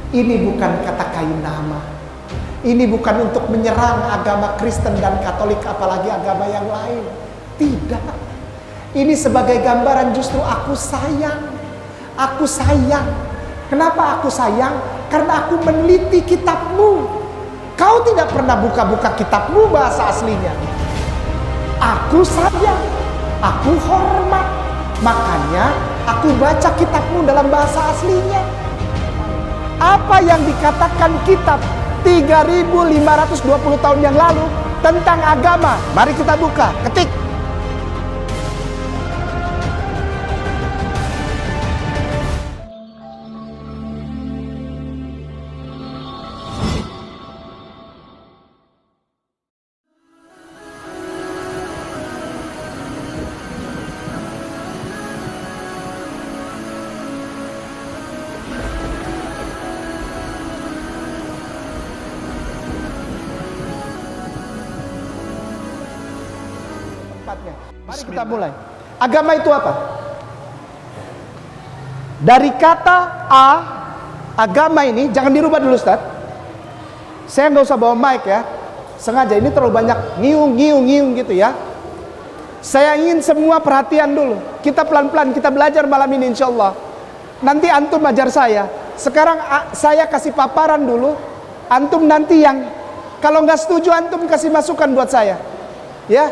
Ini bukan kata kayu nama. Ini bukan untuk menyerang agama Kristen dan Katolik, apalagi agama yang lain. Tidak. Ini sebagai gambaran justru aku sayang. Aku sayang. Kenapa aku sayang? Karena aku meneliti kitabmu. Kau tidak pernah buka-buka kitabmu bahasa aslinya. Aku sayang. Aku hormat. Makanya aku baca kitabmu dalam bahasa aslinya. Apa yang dikatakan kitab 3520 tahun yang lalu tentang agama? Mari kita buka, ketik. Mari kita mulai. Agama itu apa? Dari kata A, agama ini, jangan dirubah dulu Ustaz. Saya nggak usah bawa mic ya. Sengaja, ini terlalu banyak ngiung gitu ya. Saya ingin semua perhatian dulu. Kita pelan-pelan, kita belajar malam ini insya Allah. Nanti antum ajar saya. Sekarang saya kasih paparan dulu. Antum nanti yang, kalau nggak setuju antum kasih masukan buat saya. Ya.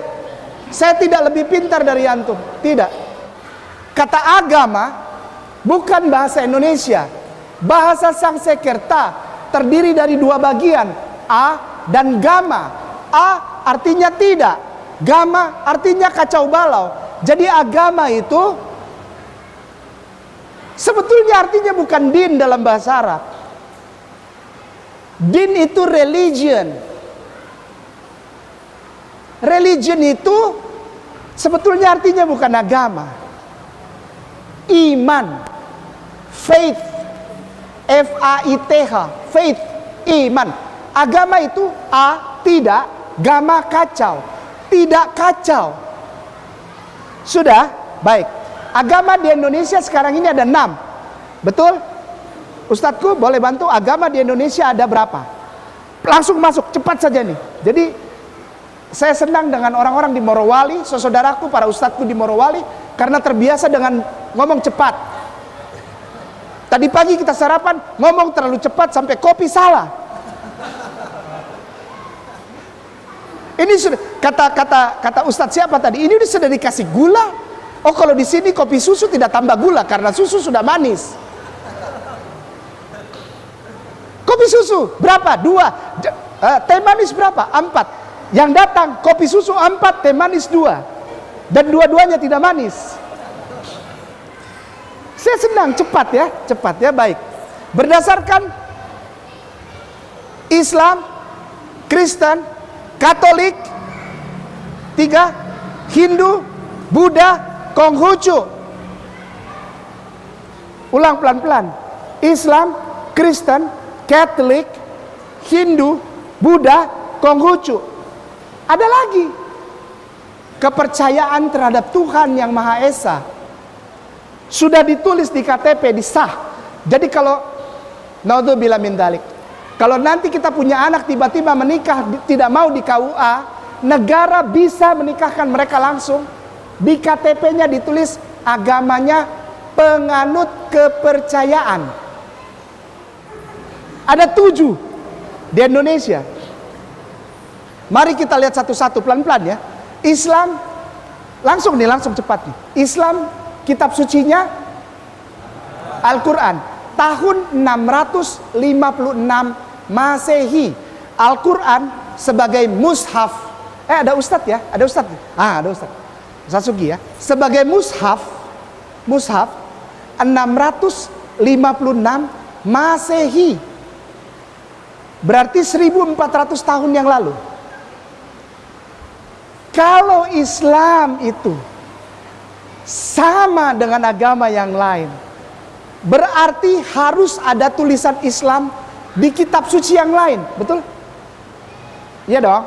Saya tidak lebih pintar dari antum, tidak. Kata agama bukan bahasa Indonesia. Bahasa Sangsekerta terdiri dari dua bagian, a dan gama. A artinya tidak, gama artinya kacau balau. Jadi agama itu sebetulnya artinya bukan din dalam bahasa Arab. Din itu religion. Religion itu sebetulnya artinya bukan agama. Iman, faith, F-A-I-T-H, faith, iman. Agama itu A, tidak, gama kacau, tidak kacau. Sudah? Baik. Agama di Indonesia sekarang ini ada 6. Betul? Ustadzku boleh bantu, agama di Indonesia ada berapa? Langsung masuk, cepat saja nih. Jadi saya senang dengan orang-orang di Morowali, saudaraku, para ustadzku di Morowali, karena terbiasa dengan ngomong cepat. Tadi pagi kita sarapan, ngomong terlalu cepat sampai kopi salah. Ini sudah kata ustadz siapa tadi? Ini sudah dikasih gula. Oh, kalau di sini kopi susu tidak tambah gula karena susu sudah manis. Kopi susu berapa? 2. Teh manis berapa? 4. Yang datang kopi susu 4, teh manis 2. Dan dua-duanya tidak manis. Saya senang, cepat ya, baik. Berdasarkan Islam, Kristen, Katolik, 3, Hindu, Buddha, Konghucu. Ulang pelan-pelan. Islam, Kristen, Katolik, Hindu, Buddha, Konghucu. Ada lagi kepercayaan terhadap Tuhan yang Maha Esa. Sudah ditulis di KTP, disah. Jadi kalau naudzubillah min dzalik, kalau nanti kita punya anak tiba-tiba menikah tidak mau di KUA, negara bisa menikahkan mereka langsung. Di KTP-nya ditulis agamanya penganut kepercayaan. Ada 7 di Indonesia. Mari kita lihat satu-satu pelan-pelan ya. Islam, langsung cepat nih. Islam, kitab sucinya Al-Quran. Tahun 656 Masehi. Al-Quran sebagai mushaf. Ada ustadz ya? Ada ustadz? Ada ustadz. Ustadz Sugi ya. Sebagai mushaf 656 Masehi. Berarti 1400 tahun yang lalu. Kalau Islam itu sama dengan agama yang lain, berarti harus ada tulisan Islam di kitab suci yang lain, betul? Iya dong.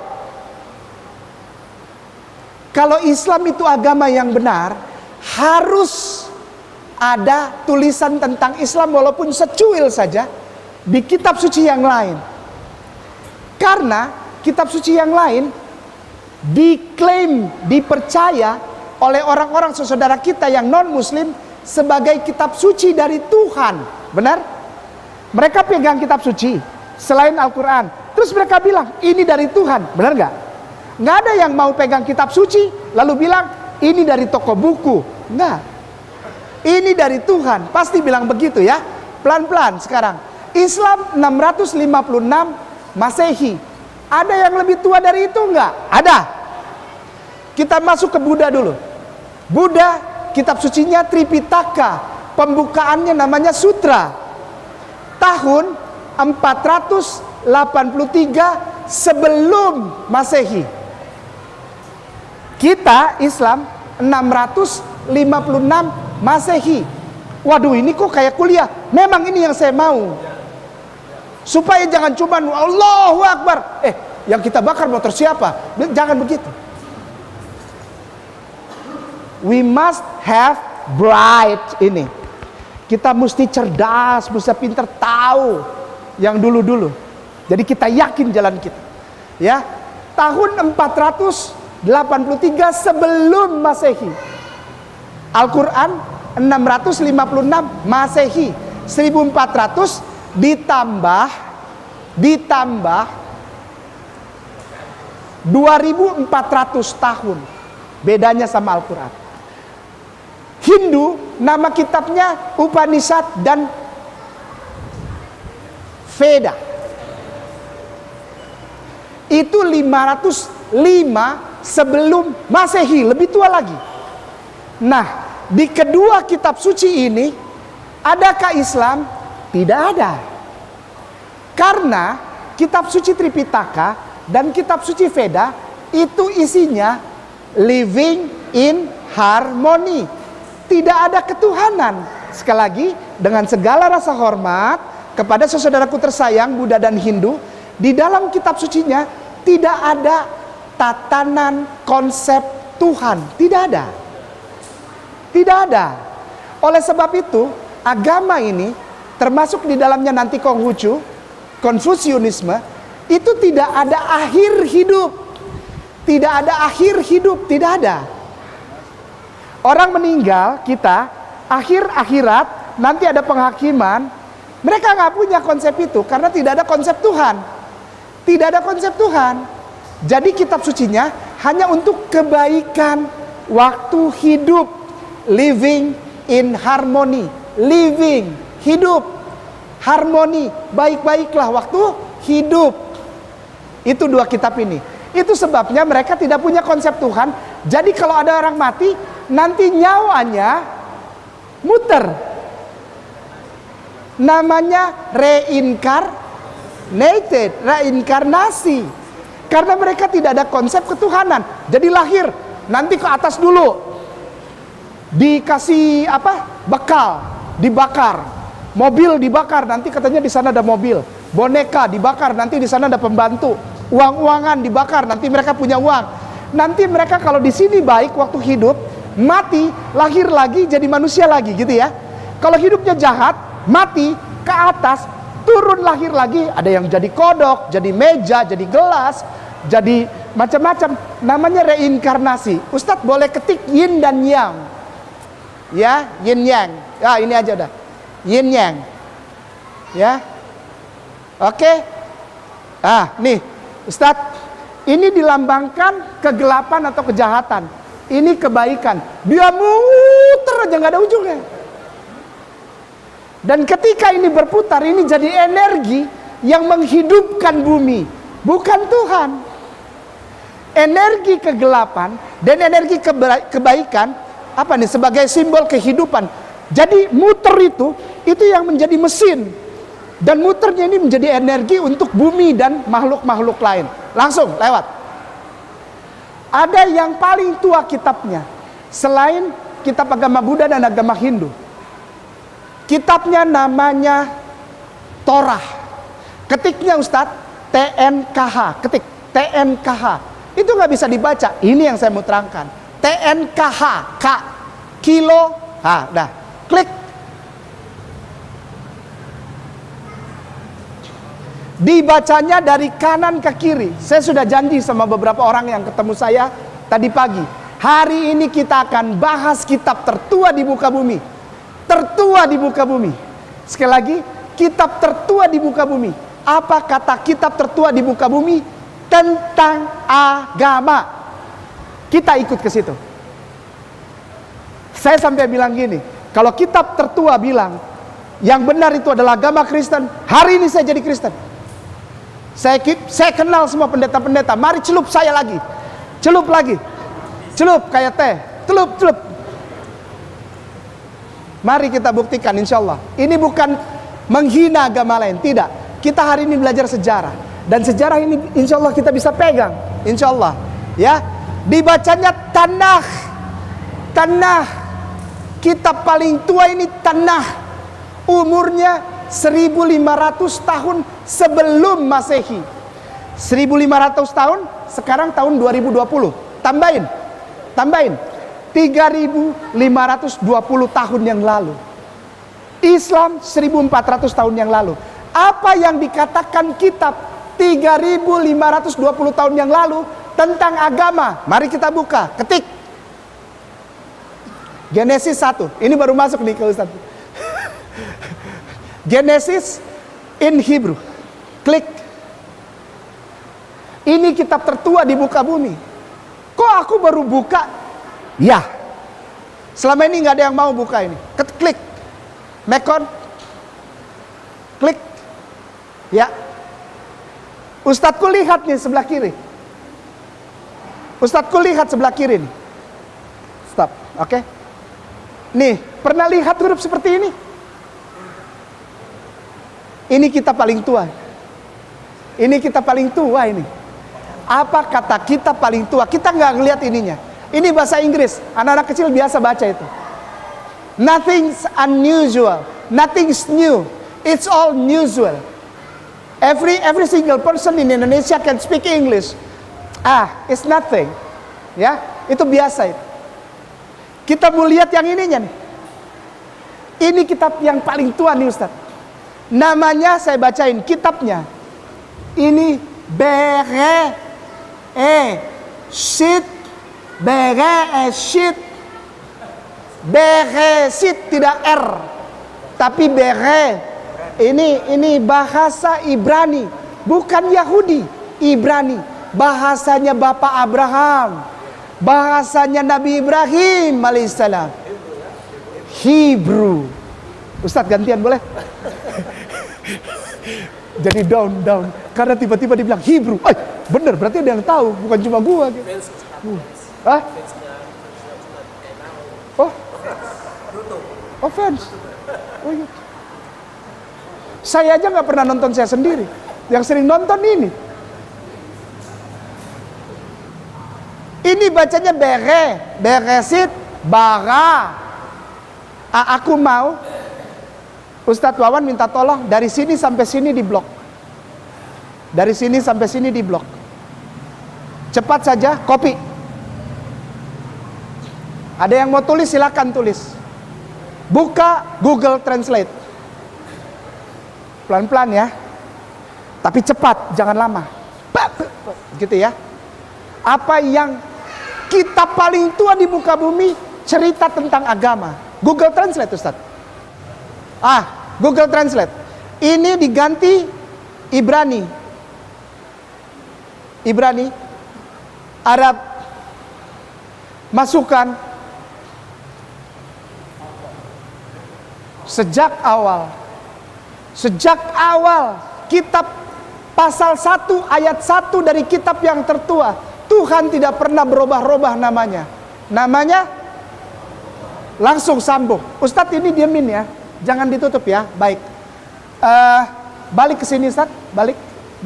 Kalau Islam itu agama yang benar, harus ada tulisan tentang Islam walaupun secuil saja di kitab suci yang lain. Karena kitab suci yang lain diklaim, dipercaya oleh orang-orang saudara kita yang non-muslim sebagai kitab suci dari Tuhan. Benar? Mereka pegang kitab suci selain Al-Quran. Terus mereka bilang, ini dari Tuhan. Benar nggak? Nggak ada yang mau pegang kitab suci lalu bilang, ini dari toko buku. Nggak. Ini dari Tuhan. Pasti bilang begitu ya. Pelan-pelan sekarang. Islam 656 Masehi. Ada yang lebih tua dari itu nggak? Ada. Kita masuk ke Buddha dulu. Buddha, kitab sucinya Tripitaka. Pembukaannya namanya Sutra. Tahun 483 sebelum Masehi. Kita Islam 656 Masehi. Waduh, ini kok kayak kuliah. Memang ini yang saya mau. Supaya jangan cuma Allahu Akbar. Yang kita bakar motor siapa? Jangan begitu. We must have bright ini. Kita mesti cerdas, mesti pintar tahu yang dulu-dulu. Jadi kita yakin jalan kita. Ya, tahun 483 sebelum Masehi. Al-Quran 656 Masehi. 1400 ditambah 2400 tahun bedanya sama Al-Quran. Hindu nama kitabnya Upanishad dan Veda. Itu 505 sebelum Masehi, lebih tua lagi. Nah, di kedua kitab suci ini adakah Islam? Tidak ada. Karena kitab suci Tripitaka dan kitab suci Veda itu isinya living in harmony. Tidak ada ketuhanan. Sekali lagi, dengan segala rasa hormat kepada saudaraku tersayang Buddha dan Hindu, di dalam kitab sucinya tidak ada tatanan konsep Tuhan. Tidak ada. Tidak ada. Oleh sebab itu, agama ini termasuk di dalamnya nanti Konghucu, Konfusianisme, itu tidak ada akhir hidup. Tidak ada akhir hidup, tidak ada. Orang meninggal, kita, akhirat, nanti ada penghakiman. Mereka nggak punya konsep itu, karena tidak ada konsep Tuhan. Tidak ada konsep Tuhan. Jadi kitab sucinya hanya untuk kebaikan waktu hidup. Living in harmony. Living, hidup, harmoni, baik-baiklah waktu hidup. Itu dua kitab ini. Itu sebabnya mereka tidak punya konsep Tuhan. Jadi kalau ada orang mati, nanti nyawanya muter. Namanya reinkarnasi. Karena mereka tidak ada konsep ketuhanan. Jadi lahir, nanti ke atas dulu. Dikasih bekal, dibakar. Mobil dibakar, nanti katanya di sana ada mobil. Boneka dibakar, nanti di sana ada pembantu. Uang-uangan dibakar, nanti mereka punya uang. Nanti mereka kalau di sini baik waktu hidup, mati, lahir lagi jadi manusia lagi gitu ya. Kalau hidupnya jahat, mati, ke atas, turun lahir lagi. Ada yang jadi kodok, jadi meja, jadi gelas, jadi macam-macam. Namanya reinkarnasi. Ustadz boleh ketik yin dan yang. Ya, yin yang. Ya, ini aja udah. Yin yang. Ya. Oke. Nih, Ustadz, ini dilambangkan kegelapan atau kejahatan. Ini kebaikan. Dia muter aja nggak ada ujungnya. Dan ketika ini berputar, ini jadi energi yang menghidupkan bumi, bukan Tuhan. Energi kegelapan dan energi kebaikan sebagai simbol kehidupan. Jadi muter itu yang menjadi mesin. Dan muternya ini menjadi energi untuk bumi dan makhluk-makhluk lain. Langsung lewat. Ada yang paling tua kitabnya selain kitab agama Buddha dan agama Hindu. Kitabnya namanya Torah. Ketiknya Ustadz TNKH. Ketik TNKH. Itu nggak bisa dibaca. Ini yang saya mau terangkan. TNKH, K, kilo, klik. Dibacanya dari kanan ke kiri. Saya sudah janji sama beberapa orang yang ketemu saya tadi pagi. Hari ini kita akan bahas kitab tertua di muka bumi. Tertua di muka bumi. Sekali lagi, kitab tertua di muka bumi. Apa kata kitab tertua di muka bumi? Tentang agama. Kita ikut ke situ. Saya sampai bilang gini, kalau kitab tertua bilang yang benar itu adalah agama Kristen, hari ini saya jadi Kristen. Saya kenal semua pendeta-pendeta. Mari celup saya lagi. Celup lagi. Celup kayak teh. Celup. Mari kita buktikan insya Allah. Ini bukan menghina agama lain. Tidak. Kita hari ini belajar sejarah. Dan sejarah ini insya Allah kita bisa pegang. Insya Allah. Ya. Dibacanya Tanakh. Tanakh. Kitab paling tua ini Tanakh. Umurnya 1500 tahun sebelum Masehi. 1500 tahun, sekarang tahun 2020. Tambahin 3520 tahun yang lalu. Islam 1400 tahun yang lalu. Apa yang dikatakan kitab 3520 tahun yang lalu tentang agama? Mari kita buka, ketik Genesis 1. Ini baru masuk nih ke Ustaz. Genesis in Hebrew. Klik. Ini kitab tertua di muka bumi. Kok aku baru buka? Ya. Selama ini nggak ada yang mau buka ini. Klik. Mekon. Klik. Ya. Ustadzku lihat nih sebelah kiri. Ustadzku lihat sebelah kiri nih. Stop. Oke. Nih, pernah lihat huruf seperti ini? Ini kitab paling tua. Ini kitab paling tua ini. Apa kata kitab paling tua? Kita nggak ngelihat ininya. Ini bahasa Inggris. Anak-anak kecil biasa baca itu. Nothing's unusual. Nothing's new. It's all usual. Every single person in Indonesia can speak English. It's nothing. Ya, itu biasa itu. Kita mau lihat yang ininya nih. Ini kitab yang paling tua nih Ustaz. Namanya saya bacain kitabnya. Ini Bereshit. Bereshit. Bereshit tidak R. Tapi ini bahasa Ibrani, bukan Yahudi. Ibrani, bahasanya Bapak Abraham, bahasanya Nabi Ibrahim alaihissalam. Hebrew. Ustadz gantian boleh? Jadi down karena tiba-tiba dibilang Hebrew. Bener, berarti ada yang tahu, bukan cuma gua gitu. Fans. Oh iya. Saya aja nggak pernah nonton saya sendiri. Yang sering nonton ini. Ini bacanya Bereshit, bara. Aku mau Ustadz Wawan minta tolong dari sini sampai sini di blok. Dari sini sampai sini di blok. Cepat saja, copy. Ada yang mau tulis silakan tulis. Buka Google Translate. Pelan-pelan ya. Tapi cepat, jangan lama. Gitu ya. Apa yang kitab paling tua di muka bumi cerita tentang agama? Google Translate Ustaz. Google Translate. Ini diganti Ibrani. Arab. Masukkan. Sejak awal kitab pasal 1 ayat 1 dari kitab yang tertua, Tuhan tidak pernah berubah-ubah namanya. Namanya langsung sambung. Ustadz ini diemin ya, jangan ditutup ya. Baik. Balik ke sini Ustadz,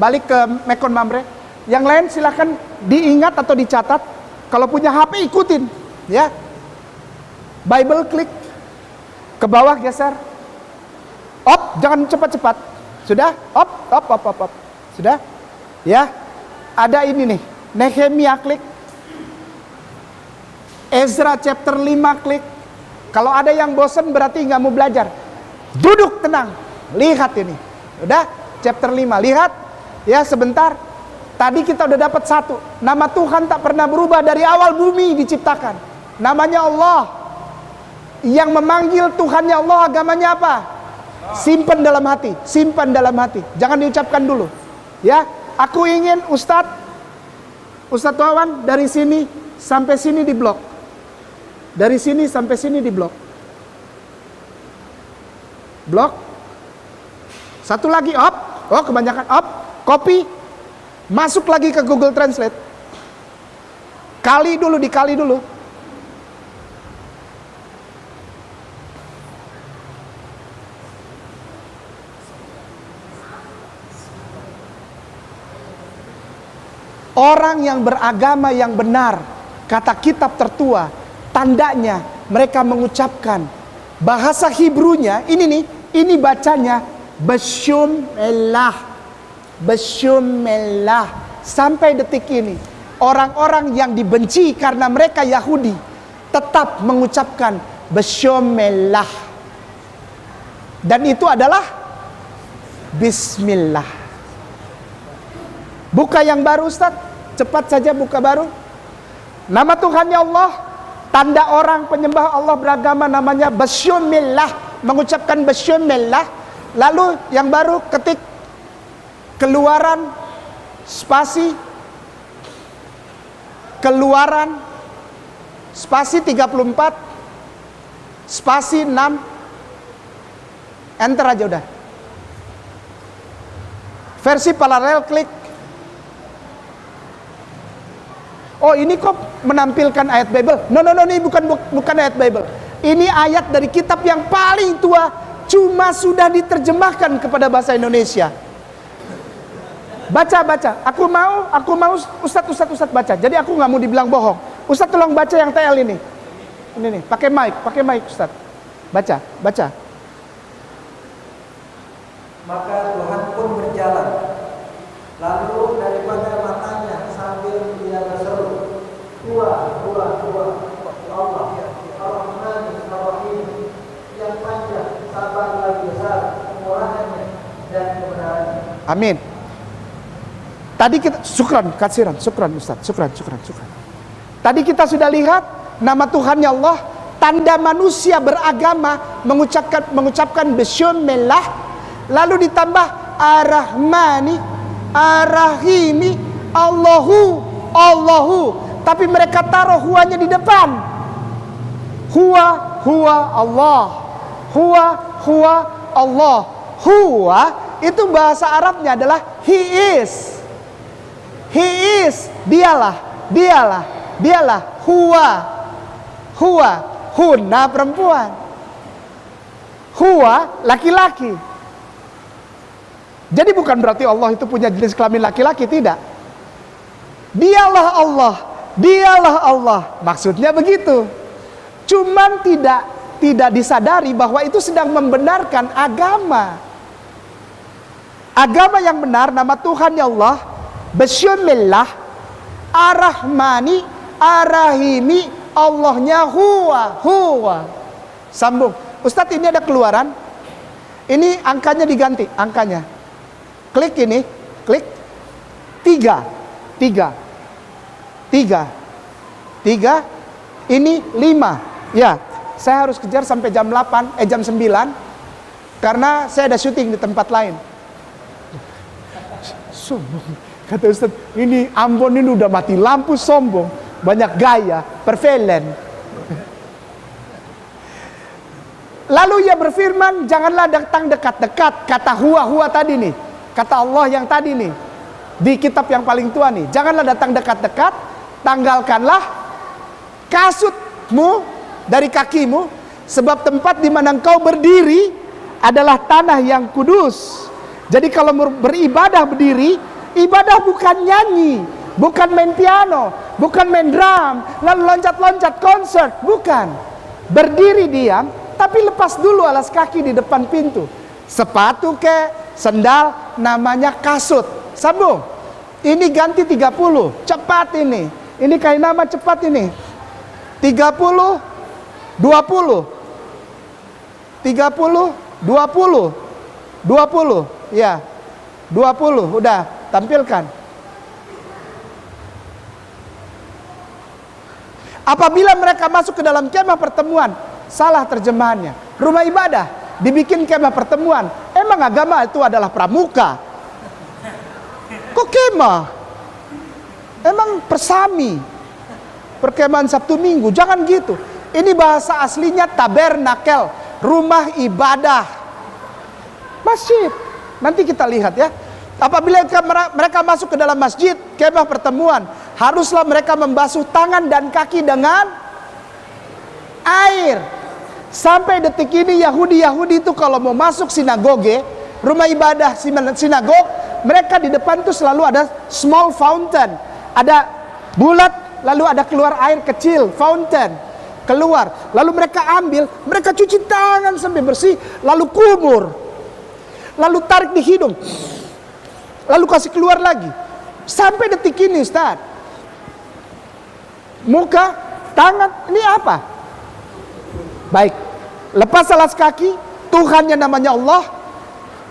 balik ke Mekon Mamre. Yang lain silakan diingat atau dicatat. Kalau punya HP ikutin, ya. Bible klik ke bawah geser. Jangan cepat-cepat. Sudah? Op. Sudah? Ya. Ada ini nih. Nehemia klik. Ezra chapter 5 klik. Kalau ada yang bosan berarti nggak mau belajar. Duduk tenang. Lihat ini. Udah? Chapter 5. Lihat. Ya sebentar. Tadi kita udah dapat satu. Nama Tuhan tak pernah berubah dari awal bumi diciptakan. Namanya Allah. Yang memanggil Tuhannya Allah, agamanya apa? Simpan dalam hati. Simpan dalam hati. Jangan diucapkan dulu. Ya, aku ingin Ustadz Wawan dari sini sampai sini di blok. Dari sini sampai sini di blok. Blok. Satu lagi op. Oh, kebanyakan op. Copy. Masuk lagi ke Google Translate. Dikali dulu. Orang yang beragama yang benar, kata kitab tertua, tandanya mereka mengucapkan bahasa Hebrunya, ini bacanya Bashum Elah. Sampai detik ini orang-orang yang dibenci karena mereka Yahudi tetap mengucapkan Bashum Elah. Dan itu adalah Bismillah. Buka yang baru Ustaz, cepat saja buka baru. Nama Tuhannya Allah, tanda orang penyembah Allah beragama namanya Basyumillah, mengucapkan Basyumillah. Lalu yang baru ketik Keluaran spasi 34 spasi 6, enter aja udah. Versi paralel klik. Oh, ini kok menampilkan ayat Bible? No, ini bukan ayat Bible. Ini ayat dari kitab yang paling tua, cuma sudah diterjemahkan kepada bahasa Indonesia. Baca. Aku mau Ustadz baca. Jadi aku nggak mau dibilang bohong. Ustadz tolong baca yang TL ini. Ini nih, pakai mic Ustadz. Baca. Maka Tuhan pun berjalan. Lalu daripada matanya sambil dia berseru, Tuhan, Allah, Ar-Rahman, Ar-Rahim, yang panjang, sabar lagi besar, kemurahannya dan kebenarannya. Amin. Tadi kita syukran Ustaz. Tadi kita sudah lihat nama Tuhannya Allah, tanda manusia beragama mengucapkan Bismillah, lalu ditambah Ar-Rahmani, Ar-Rahimi, Allahu. Tapi mereka taruh huanya di depan. Huwa Allah. Huwa Allah. Huwa itu bahasa Arabnya adalah He is. Dialah. Huwa. Hunna perempuan. Huwa laki-laki. Jadi bukan berarti Allah itu punya jenis kelamin laki-laki, tidak. Dialah Allah. Maksudnya begitu. Cuman tidak disadari bahwa itu sedang membenarkan agama. Agama yang benar, nama Tuhan ya Allah, Bismillah, Ar-Rahmani, Ar-Rahimi, Allahnya huwa. Sambung. Ustadz, ini ada keluaran. Ini angkanya diganti, angkanya. Klik ini, klik 3, ini 5. Ya, saya harus kejar sampai jam 9 karena saya ada syuting di tempat lain. Sombong, kata Ustaz, ini Ambon ini udah mati lampu, sombong, banyak gaya, perfelen. Lalu ia berfirman, janganlah datang dekat-dekat, kata huwa tadi nih. Kata Allah yang tadi nih, di kitab yang paling tua nih, janganlah datang dekat-dekat, tanggalkanlah kasutmu dari kakimu, sebab tempat di mana engkau berdiri adalah tanah yang kudus. Jadi kalau beribadah berdiri, ibadah bukan nyanyi, bukan main piano, bukan main drum, lalu loncat-loncat konser, bukan. Berdiri diam, tapi lepas dulu alas kaki di depan pintu. Sepatu sendal, namanya kasut. Sambung. Ini ganti 30, cepat ini. Ini kayak nama cepat ini. 30, 20. 30, 20. 20, ya. 20, udah. tampilkan. Apabila mereka masuk ke dalam kemah pertemuan, salah terjemahannya. Rumah ibadah dibikin kemah pertemuan. Emang agama itu adalah pramuka? Kok kemah? Emang persami, perkemahan Sabtu Minggu? Jangan gitu. Ini bahasa aslinya tabernakel, rumah ibadah, masjid. Nanti kita lihat ya. Apabila mereka masuk ke dalam masjid, kemah pertemuan, haruslah mereka membasuh tangan dan kaki dengan air. Sampai detik ini Yahudi itu kalau mau masuk sinagoge, rumah ibadah sinagog, mereka di depan tuh selalu ada small fountain. Ada bulat, lalu ada keluar air kecil, fountain. Keluar, lalu mereka ambil, mereka cuci tangan sampai bersih, lalu kumur. Lalu tarik di hidung, lalu kasih keluar lagi. Sampai detik ini Ustaz. Muka, tangan, ini apa? Baik, lepas alas kaki, Tuhannya namanya Allah,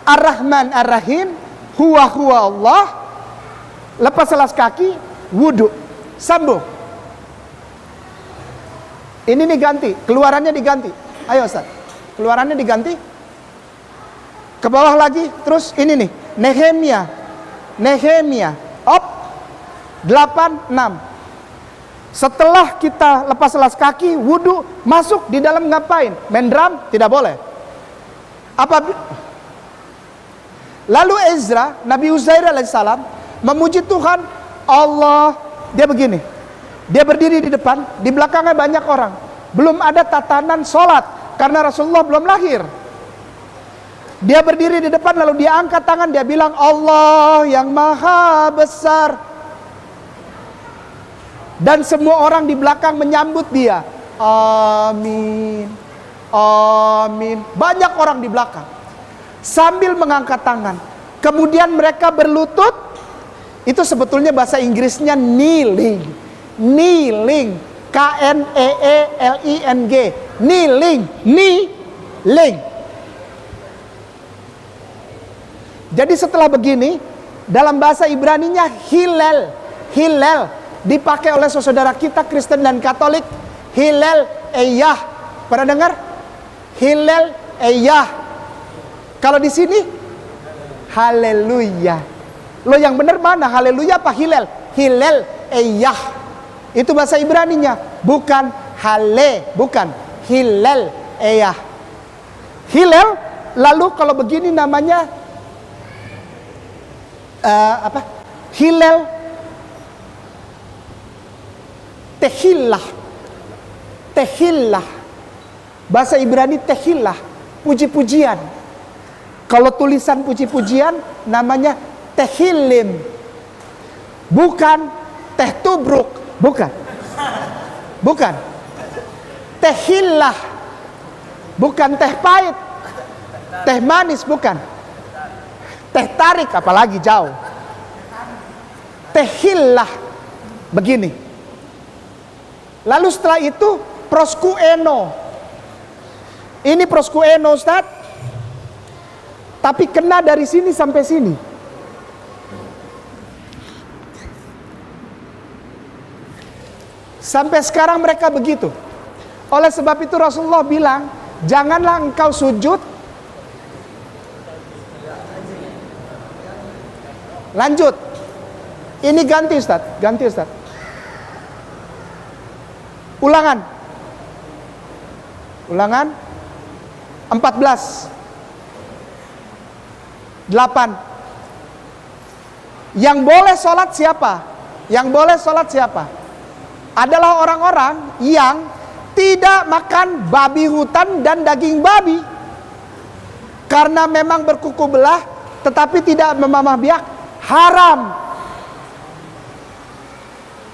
Ar-Rahman Ar-Rahim, Huwa Allah. Lepas alas kaki, wudhu, sambung. Ini nih ganti, keluarannya diganti. Ayo Ustaz, keluarannya diganti. Ke bawah lagi, terus ini nih, Nehemia, op, 8, 6. Setelah kita lepas alas kaki, wudhu, masuk di dalam ngapain? Main drum? Tidak boleh. Lalu Ezra, Nabi Uzair alaihissalam, memuji Tuhan, Allah, dia begini. Dia berdiri di depan, di belakangnya banyak orang. Belum ada tatanan sholat, karena Rasulullah belum lahir. Dia berdiri di depan, lalu dia angkat tangan, dia bilang, Allah yang maha besar. Dan semua orang di belakang menyambut dia. Amin, amin. Banyak orang di belakang sambil mengangkat tangan. Kemudian mereka berlutut. Itu sebetulnya bahasa Inggrisnya kneeling. Kneeling, K-N-E-E-L-I-N-G, kneeling. Jadi setelah begini, dalam bahasa Ibraninya Hillel dipakai oleh saudara kita Kristen dan Katolik. Hillel Eyah, pernah dengar? Hillel Eyah. Kalau di sini Haleluya. Lo yang benar mana? Haleluya apa Hillel? Hillel Eyah. Itu bahasa Ibraninya, bukan bukan Hillel Eyah. Hillel, lalu kalau begini namanya Hillel Tehillah. Bahasa Ibrani Tehillah, puji-pujian. Kalau tulisan puji-pujian namanya Tehillim. Bukan teh tubruk, bukan. Tehillah. Bukan teh pahit, teh manis, bukan. Teh tarik apalagi jauh. Tehillah. Begini. Lalu setelah itu proskueno. Ini proskueno Ustaz. Tapi kena dari sini sampai sini. Sampai sekarang mereka begitu. Oleh sebab itu Rasulullah bilang, janganlah engkau sujud. Lanjut. Ini ganti Ustaz. Ulangan 14 8. Yang boleh sholat siapa? Adalah orang-orang yang tidak makan babi hutan dan daging babi. Karena memang berkuku belah tetapi tidak memamah biak, haram.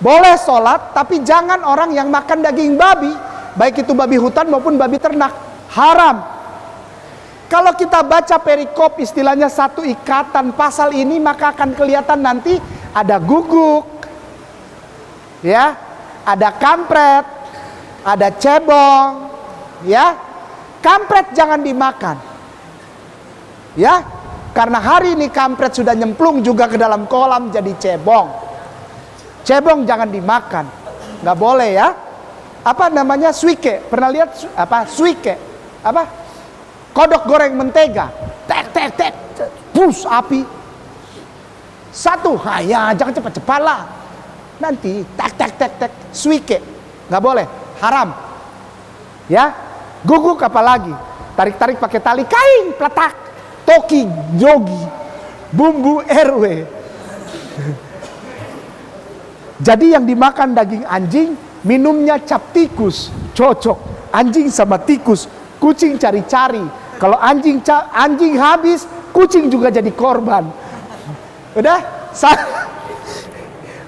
Boleh sholat, tapi jangan orang yang makan daging babi, baik itu babi hutan maupun babi ternak, haram. Kalau kita baca perikop, istilahnya satu ikatan pasal ini, maka akan kelihatan nanti ada guguk, ya, ada kampret, ada cebong, ya. Kampret jangan dimakan, ya. Karena hari ini kampret sudah nyemplung juga ke dalam kolam jadi cebong. Cebong jangan dimakan, nggak boleh ya. Apa namanya, suike? Pernah lihat apa suike? Apa? Kodok goreng mentega. Tek tek tek, pus api. Satu, ya jangan cepat-cepat lah. Nanti tek tek tek tek, suike, nggak boleh, haram. Ya, guguk apalagi, tarik-tarik pakai tali kain, peletak, toki, jogi, bumbu RW. Jadi yang dimakan daging anjing, minumnya cap tikus, cocok. Anjing sama tikus, kucing cari-cari. Kalau anjing habis, kucing juga jadi korban. Udah?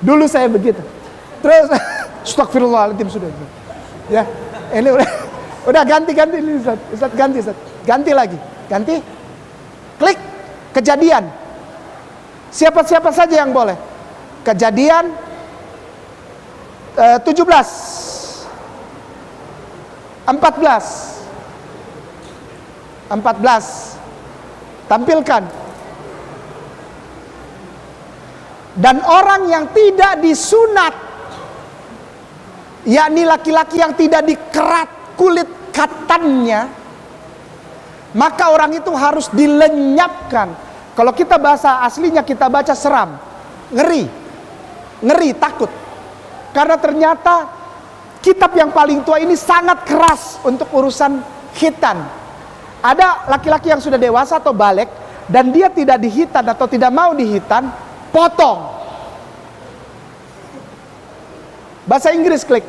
Dulu saya begitu. Terus, astagfirullahaladzim sudah. Ya, ini udah ganti ini Ustaz, ganti lagi, ganti. Klik Kejadian. Siapa saja yang boleh. Kejadian 17 14 tampilkan. Dan orang yang tidak disunat, yakni laki-laki yang tidak dikerat kulit katannya, maka orang itu harus dilenyapkan. Kalau kita bahasa aslinya kita baca seram, ngeri, takut. Karena ternyata kitab yang paling tua ini sangat keras untuk urusan khitan. Ada laki-laki yang sudah dewasa atau balik dan dia tidak dihitan atau tidak mau dihitan, potong. Bahasa Inggris klik.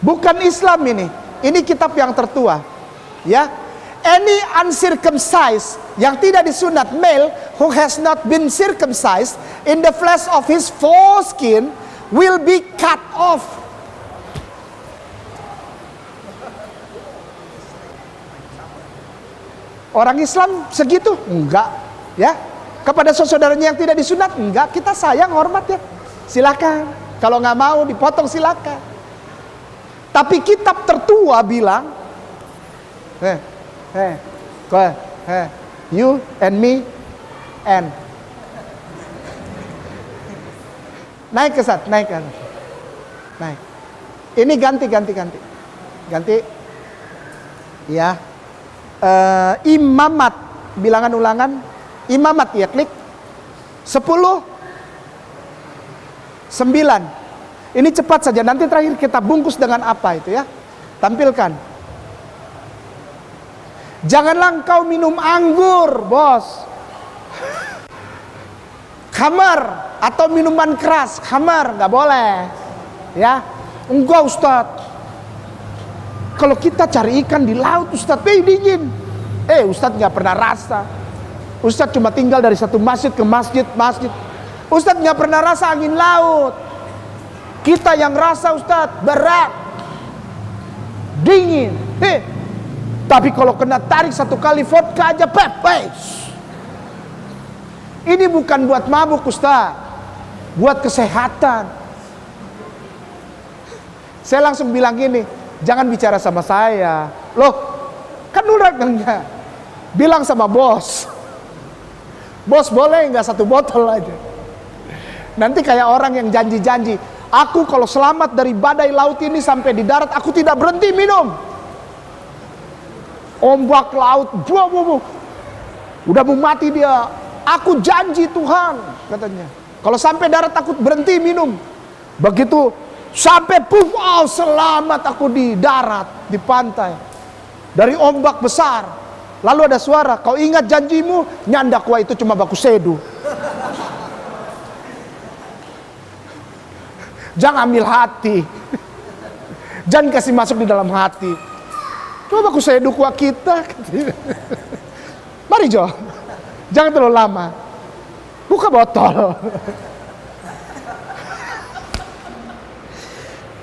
Bukan Islam ini. Ini kitab yang tertua. Ya. Any uncircumcised, yang tidak disunat male who has not been circumcised in the flesh of his foreskin will be cut off. Orang Islam segitu? Enggak, ya. Kepada saudaranya yang tidak disunat? Enggak, kita sayang, hormat ya. Silakan. Kalau nggak mau dipotong silakan. Tapi kitab tertua bilang, you and me and naik ke Ustaz, naik. Ini ganti. Ya. Imamat, bilangan ulangan. Imamat ya, klik 10 9. Ini cepat saja, nanti terakhir kita bungkus dengan apa itu ya. Tampilkan. Janganlah engkau minum anggur, bos. Khamar atau minuman keras, khamar nggak boleh. Ya, enggak Ustaz. Kalau kita cari ikan di laut, Ustaz, dingin. Ustaz nggak pernah rasa. Ustaz cuma tinggal dari satu masjid ke masjid. Ustaz nggak pernah rasa angin laut. Kita yang rasa Ustaz, berat, dingin. Tapi kalau kena tarik satu kali vodka aja, pepes. Ini bukan buat mabuk Ustaz, buat kesehatan. Saya langsung bilang gini, jangan bicara sama saya. Loh, kan udah enggak. Bilang sama bos. Bos boleh nggak satu botol aja? Nanti kayak orang yang janji-janji, aku kalau selamat dari badai laut ini sampai di darat, aku tidak berhenti minum. Ombak laut, udah mau mati dia. Aku janji Tuhan, katanya. Kalau sampai darat aku berhenti minum. Begitu sampai selamat aku di darat, di pantai. Dari ombak besar. Lalu ada suara, kau ingat janjimu? Nyandak, wah itu cuma baku sedu. Jangan ambil hati. Jangan kasih masuk di dalam hati. Coba baku sedu kuah kita. Mari Jo, jangan terlalu lama. Buka botol.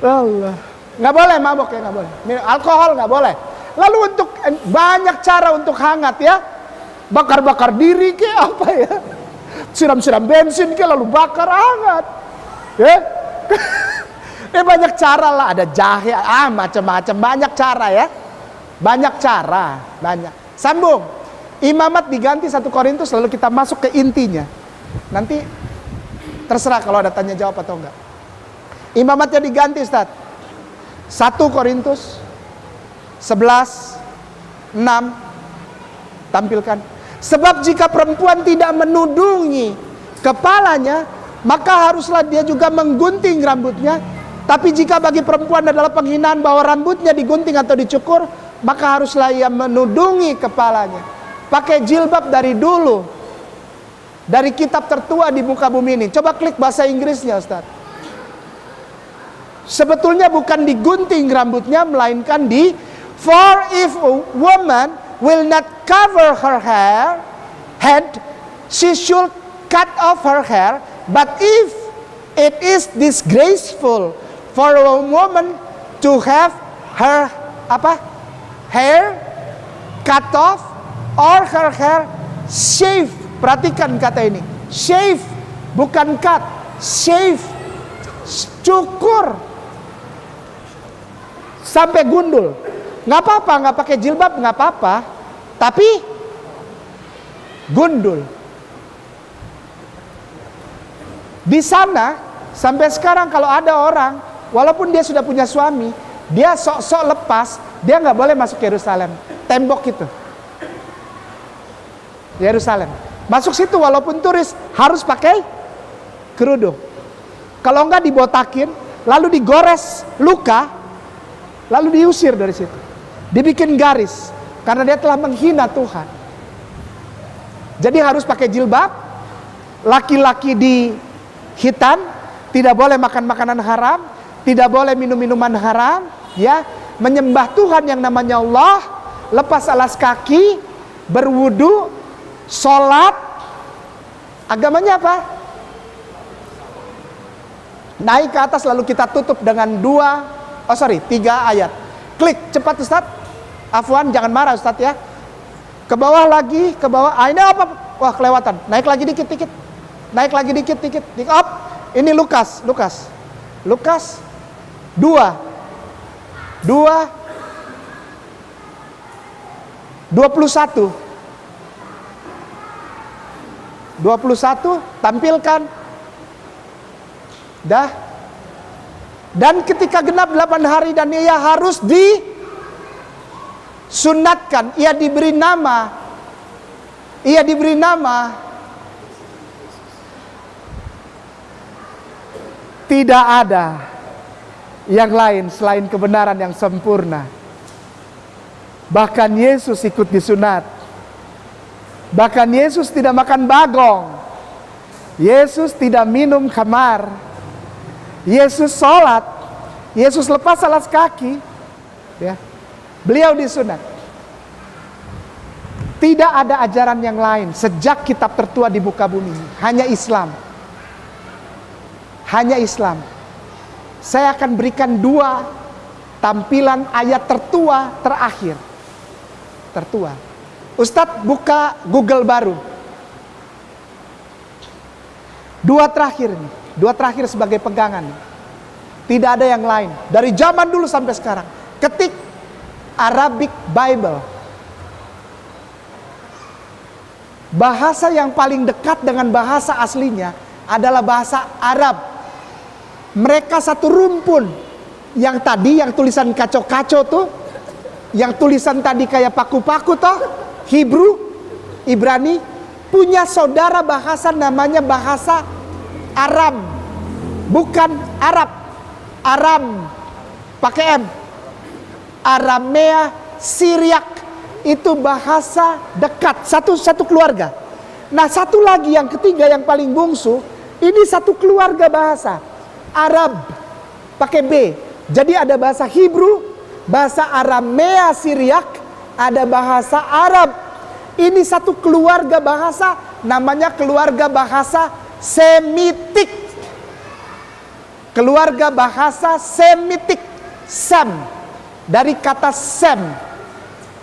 Allah, nggak boleh mabok ya, nggak boleh. Alkohol nggak boleh. Lalu untuk banyak cara untuk hangat ya, bakar-bakar diri ke apa ya, siram-siram bensin ke lalu bakar hangat, ya. Banyak cara lah, ada jahe, macam-macam, banyak cara ya. Banyak cara, banyak. Sambung. Imamat diganti 1 Korintus, lalu kita masuk ke intinya. Nanti terserah kalau ada tanya jawab atau enggak. Imamatnya diganti, Ustaz. 1 Korintus 11:6 tampilkan. Sebab jika perempuan tidak menudungi kepalanya, maka haruslah dia juga menggunting rambutnya. Tapi jika bagi perempuan adalah penghinaan bahwa rambutnya digunting atau dicukur, maka haruslah ia menudungi kepalanya. Pakai jilbab dari dulu, dari kitab tertua di muka bumi ini. Coba klik bahasa Inggrisnya, Ustaz. Sebetulnya bukan digunting rambutnya, melainkan for if a woman will not cover her head, she should cut off her hair. But if it is disgraceful for a woman to have her hair cut off or her hair shave. Perhatikan kata ini, shave, bukan cut, shave, cukur sampai gundul. Nggak apa-apa, nggak pakai jilbab nggak apa-apa, tapi gundul. Di sana sampai sekarang kalau ada orang, walaupun dia sudah punya suami, dia sok-sok lepas, dia nggak boleh masuk Yerusalem. Tembok itu, Yerusalem. Masuk situ walaupun turis harus pakai kerudung. Kalau enggak dibotakin, lalu digores luka, lalu diusir dari situ. Dibikin garis karena dia telah menghina Tuhan. Jadi harus pakai jilbab. Laki-laki di hitam tidak boleh makan makanan haram, tidak boleh minum minuman haram, ya, menyembah Tuhan yang namanya Allah, lepas alas kaki, berwudu, sholat. Agamanya apa? Naik ke atas lalu kita tutup dengan 3 ayat. Klik cepat, Ustaz. Afwan, jangan marah Ustaz ya. Ke bawah lagi, ke bawah. Ini apa? Wah, kelewatan. Naik lagi dikit-dikit. Naik lagi dikit-dikit. Up. Ini Lukas 2 21 tampilkan. Dah. Dan ketika genap 8 hari dan ia harus disunatkan, ia diberi nama tidak ada yang lain selain kebenaran yang sempurna. Bahkan Yesus ikut disunat. Bahkan Yesus tidak makan bagong. Yesus tidak minum khamar. Yesus sholat, Yesus lepas alas kaki, ya. Beliau disunat. Tidak ada ajaran yang lain sejak kitab tertua di muka bumi. Hanya Islam. Hanya Islam. Saya akan berikan 2 tampilan ayat tertua terakhir. Tertua. Ustadz buka Google baru. 2 terakhir nih. 2 terakhir sebagai pegangan. Tidak ada yang lain. Dari zaman dulu sampai sekarang. Ketik Arabic Bible. Bahasa yang paling dekat dengan bahasa aslinya adalah bahasa Arab. Mereka satu rumpun. Yang tadi yang tulisan kaco-kaco tuh, yang tulisan tadi kayak paku-paku toh, Hebrew, Ibrani, punya saudara bahasa namanya bahasa Aram, bukan Arab. Aram pakai M. Aramea Syriak itu bahasa dekat, satu keluarga. Nah, satu lagi yang ketiga yang paling bungsu, ini satu keluarga bahasa Arab pakai B. Jadi ada bahasa Hebrew, bahasa Aramea Syriak, ada bahasa Arab. Ini satu keluarga bahasa, namanya keluarga bahasa Semitik. Keluarga bahasa Semitik. Sem, dari kata Sem.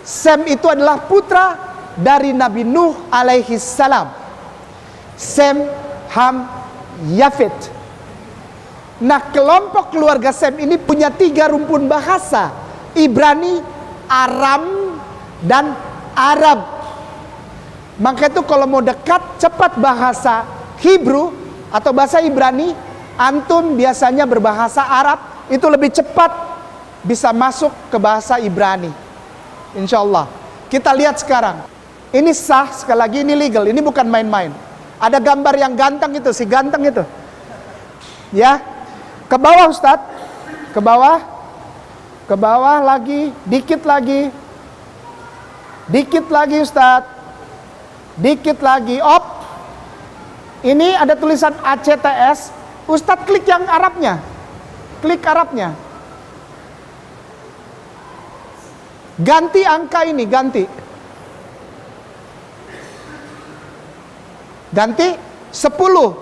Sem itu adalah putra dari Nabi Nuh alaihi salam. Sem, Ham, Yafet. Nah, kelompok keluarga Sem ini punya 3 rumpun bahasa. Ibrani, Aram dan Arab. Maka itu kalau mau dekat cepat bahasa Hebrew atau bahasa Ibrani, antum biasanya berbahasa Arab, itu lebih cepat bisa masuk ke bahasa Ibrani. Insya Allah. Kita lihat sekarang. Ini sah, sekali lagi ini legal, ini bukan main-main. Ada gambar yang ganteng itu, si ganteng itu. Ya. Ke bawah Ustadz. Ke bawah. Ke bawah lagi, dikit lagi. Dikit lagi Ustadz. Dikit lagi, op. Ini ada tulisan ACTS. Ustadz klik yang Arabnya. Klik Arabnya. Ganti angka ini, ganti. Ganti 10.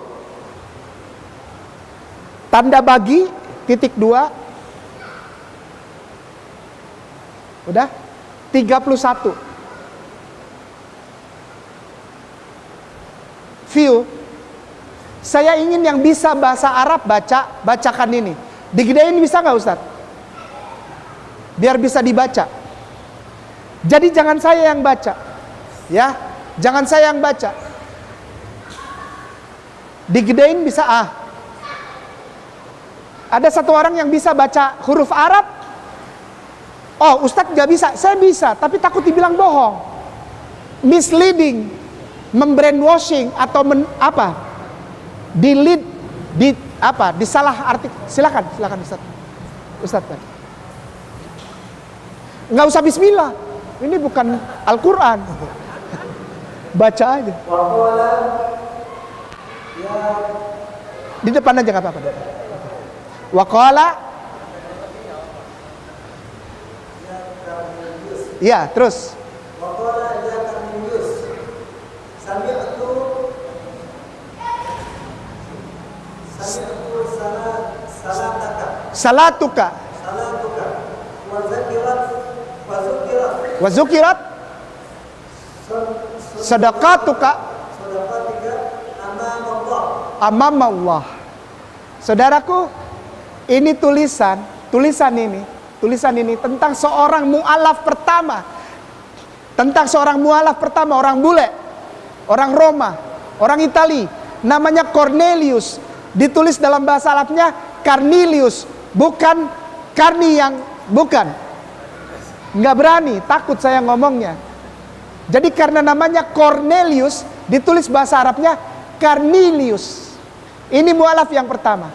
Tanda bagi, titik 2. Udah? 31. View. Saya ingin yang bisa bahasa Arab bacakan ini. Digedein bisa nggak Ustadz? Biar bisa dibaca. Jadi jangan saya yang baca. Ya, jangan saya yang baca. Digedein bisa Ada satu orang yang bisa baca huruf Arab. Oh, Ustadz nggak bisa. Saya bisa, tapi takut dibilang bohong. Misleading, membrainwashing atau delete, disalah arti. Silakan Ustadz. Nggak usah bismillah. Ini bukan Al-Quran. Baca aja. Di depan aja nggak apa-apa. Waqala. Ya, terus. Waqala ya Karnelius, sami'tu Salatuka. Wa zukirat sadaqatuka amam Allah. Saudaraku, ini tulisan ini tentang seorang mu'alaf pertama. Orang bule, orang Roma, orang Itali, namanya Cornelius. Ditulis dalam bahasa Arabnya Carnelius, bukan Karni yang bukan. Nggak berani, takut saya ngomongnya. Jadi karena namanya Cornelius, ditulis bahasa Arabnya Carnelius. Ini mu'alaf yang pertama.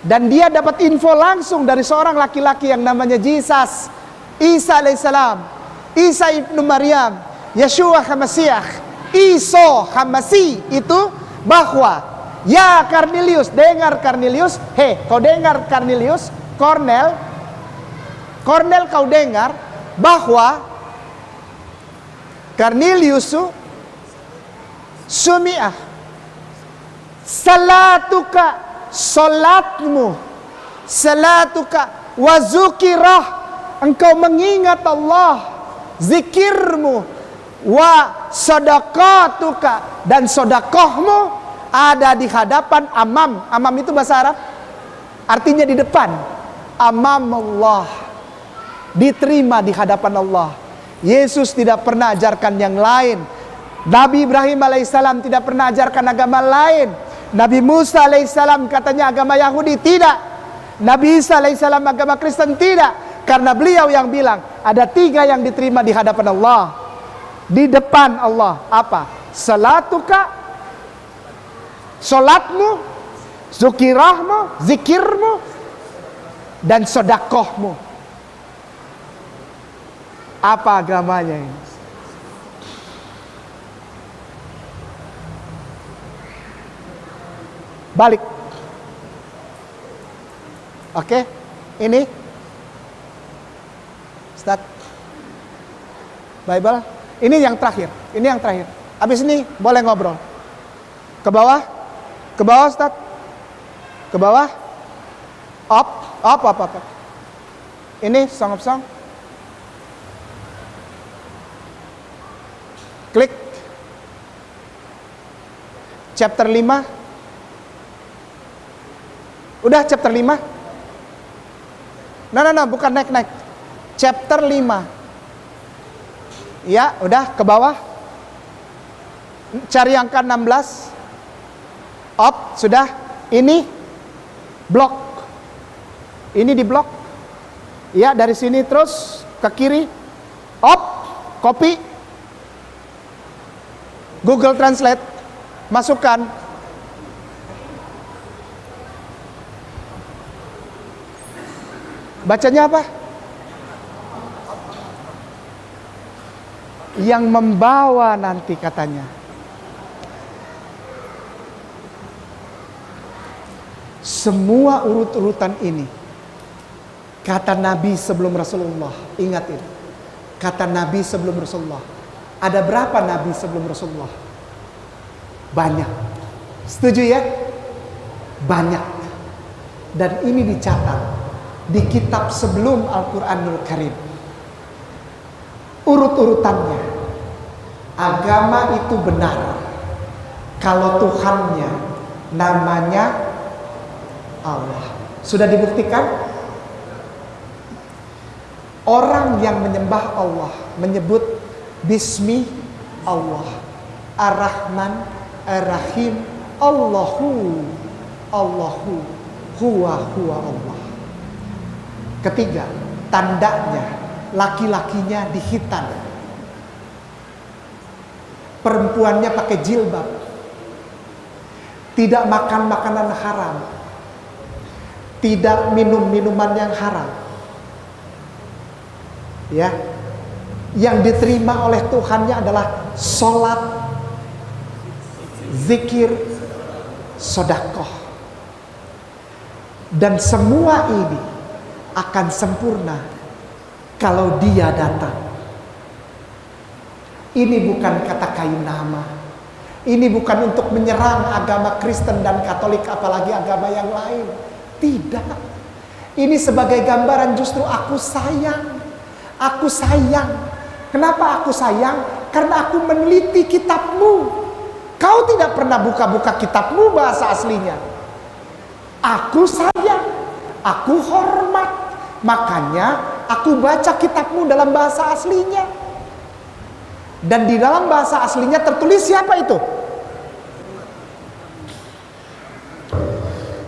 Dan dia dapat info langsung dari seorang laki-laki yang namanya Jesus, Isa alaihissalam, Isa ibnu Maryam, Yeshua Hamasiah, Iso Hamasi, itu bahwa ya Cornelius, dengar Cornelius, kau dengar Cornelius, Cornel kau dengar bahwa Cornelius sumi'ah salatuka wa zukirah, engkau mengingat Allah, zikirmu, wa sadaqatuka, dan sodakohmu ada di hadapan amam itu bahasa Arab artinya di depan, amam Allah, diterima di hadapan Allah. Yesus tidak pernah ajarkan yang lain. Nabi Ibrahim alaihissalam tidak pernah ajarkan agama lain. Nabi Musa alaihissalam katanya agama Yahudi, tidak. Nabi Isa alaihissalam agama Kristen, tidak. Karena beliau yang bilang ada 3 yang diterima di hadapan Allah, di depan Allah. Apa? Salatuka, solatmu, zukirahmu, zikirmu, dan sodakohmu. Apa agamanya ini? Balik. Oke, ini Ustaz Bible. Ini yang terakhir. Habis ini boleh ngobrol. Ke bawah Ustaz. Ke bawah. Up. Ini Song of Song. Klik. Chapter 5. Udah chapter 5? No, bukan naik. Chapter 5. Ya, udah ke bawah. Cari angka 16. Up, sudah. Ini blok. Ini di blok. Ya, dari sini terus ke kiri. Up, copy. Google Translate. Masukkan. Bacanya apa? Yang membawa nanti katanya. Semua urut-urutan ini kata Nabi sebelum Rasulullah. Ingat ini. Kata Nabi sebelum Rasulullah. Ada berapa Nabi sebelum Rasulullah? Banyak. Setuju ya? Banyak. Dan ini dicatat di kitab sebelum Al-Quranul Karim. Urut-urutannya. Agama itu benar kalau Tuhannya namanya Allah. Sudah dibuktikan? Orang yang menyembah Allah menyebut Bismi Allah, Ar-Rahman, Ar-Rahim, Allahu, Allahu, Huwa Allah. Ketiga, tandanya laki-lakinya dihitan, perempuannya pakai jilbab, tidak makan makanan haram, tidak minum minuman yang haram. Ya, yang diterima oleh Tuhannya adalah sholat, zikir, sodakoh. Dan semua ini akan sempurna kalau dia datang. Ini bukan kata kayu nama. Ini bukan untuk menyerang agama Kristen dan Katolik, apalagi agama yang lain. Tidak. Ini sebagai gambaran justru aku sayang. Aku sayang. Kenapa aku sayang? Karena aku meneliti kitabmu. Kau tidak pernah buka-buka kitabmu bahasa aslinya. Aku sayang. Aku hormat. Makanya aku baca kitabmu dalam bahasa aslinya. Dan di dalam bahasa aslinya tertulis siapa itu?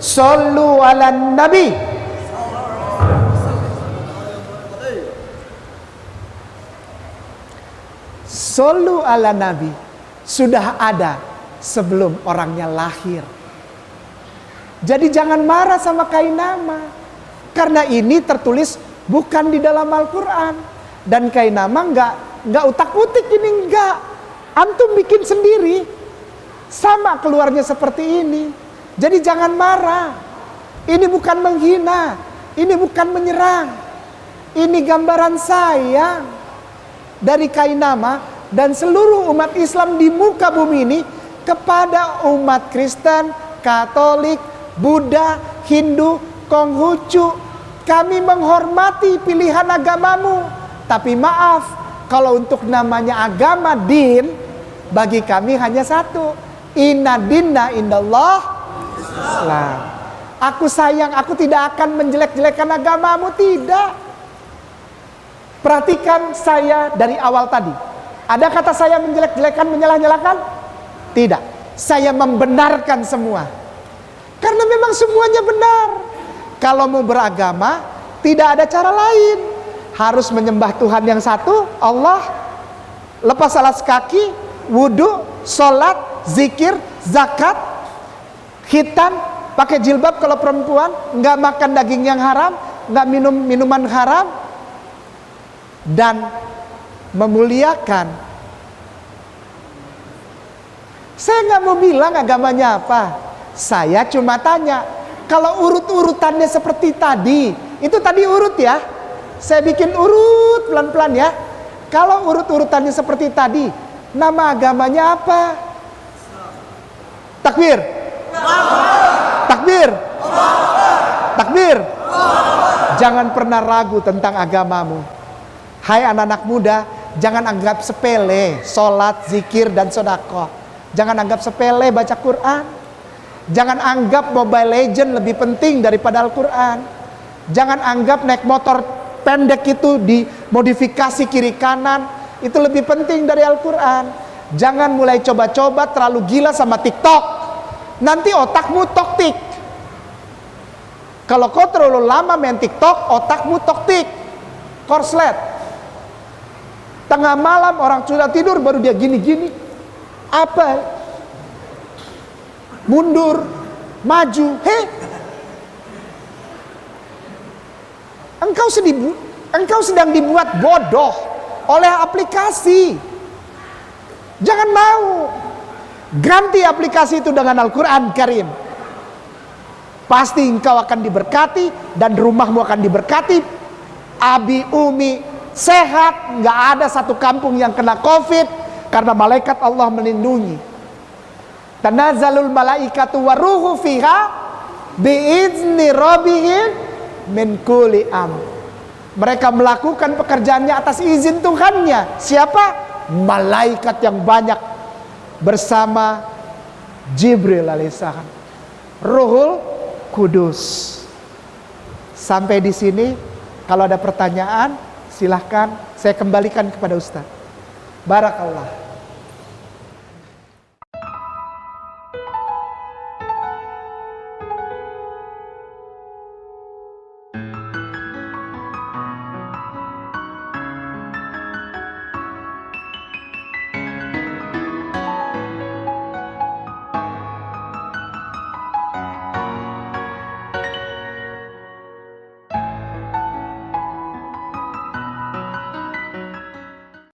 Sallu ala Nabi. Sallu ala Nabi sudah ada sebelum orangnya lahir. Jadi jangan marah sama kain nama. Karena ini tertulis bukan di dalam Al-Quran. Dan kain nama nggak utak-utik ini, enggak. Antum bikin sendiri. Sama keluarnya seperti ini. Jadi jangan marah. Ini bukan menghina. Ini bukan menyerang. Ini gambaran sayang dari kain nama dan seluruh umat Islam di muka bumi ini kepada umat Kristen, Katolik, Buddha, Hindu, Konghucu. Kami menghormati pilihan agamamu. Tapi maaf, kalau untuk namanya agama din, bagi kami hanya satu. Inna dinna indallah Islam. Aku sayang, aku tidak akan menjelek-jelekan agamamu, tidak. Perhatikan saya dari awal tadi. Ada kata saya menjelek-jelekan, menyalah-nyalakan? Tidak. Saya membenarkan semua. Karena memang semuanya benar. Kalau mau beragama, tidak ada cara lain. Harus menyembah Tuhan yang satu, Allah. Lepas alas kaki, wudhu, sholat, zikir, zakat, khitan, pakai jilbab kalau perempuan, nggak makan daging yang haram, nggak minum minuman haram, dan memuliakan. Saya nggak mau bilang agamanya apa. Saya cuma tanya, kalau urut-urutannya seperti tadi, itu tadi urut ya. Saya bikin urut pelan-pelan ya. Kalau urut-urutannya seperti tadi, nama agamanya apa? Takbir. Takbir. Takbir. Jangan pernah ragu tentang agamamu. Hai anak-anak muda, jangan anggap sepele sholat, zikir, dan sedekah. Jangan anggap sepele baca Quran. Jangan anggap Mobile Legend lebih penting daripada Al-Quran. Jangan anggap naik motor pendek itu dimodifikasi kiri kanan, itu lebih penting dari Al-Quran. Jangan mulai coba-coba terlalu gila sama TikTok. Nanti otakmu toktik. Kalau kau terlalu lama main TikTok, otakmu toktik. Korslet. Tengah malam orang sudah tidur baru dia gini-gini. Apa? Mundur, maju. Engkau sedang dibuat bodoh oleh aplikasi. Jangan mau. Ganti aplikasi itu dengan Al-Quran Karim. Pasti engkau akan diberkati dan rumahmu akan diberkati. Abi umi sehat, nggak ada satu kampung yang kena COVID karena malaikat Allah melindungi. Tanazzalul malaikatu waruhu fiha biizni rabbihim min kulli amr. Mereka melakukan pekerjaannya atas izin Tuhannya. Siapa? Malaikat yang banyak bersama Jibril alaihissalam, Ruhul Kudus. Sampai di sini, kalau ada pertanyaan silahkan saya kembalikan kepada Ustaz. Barakallah.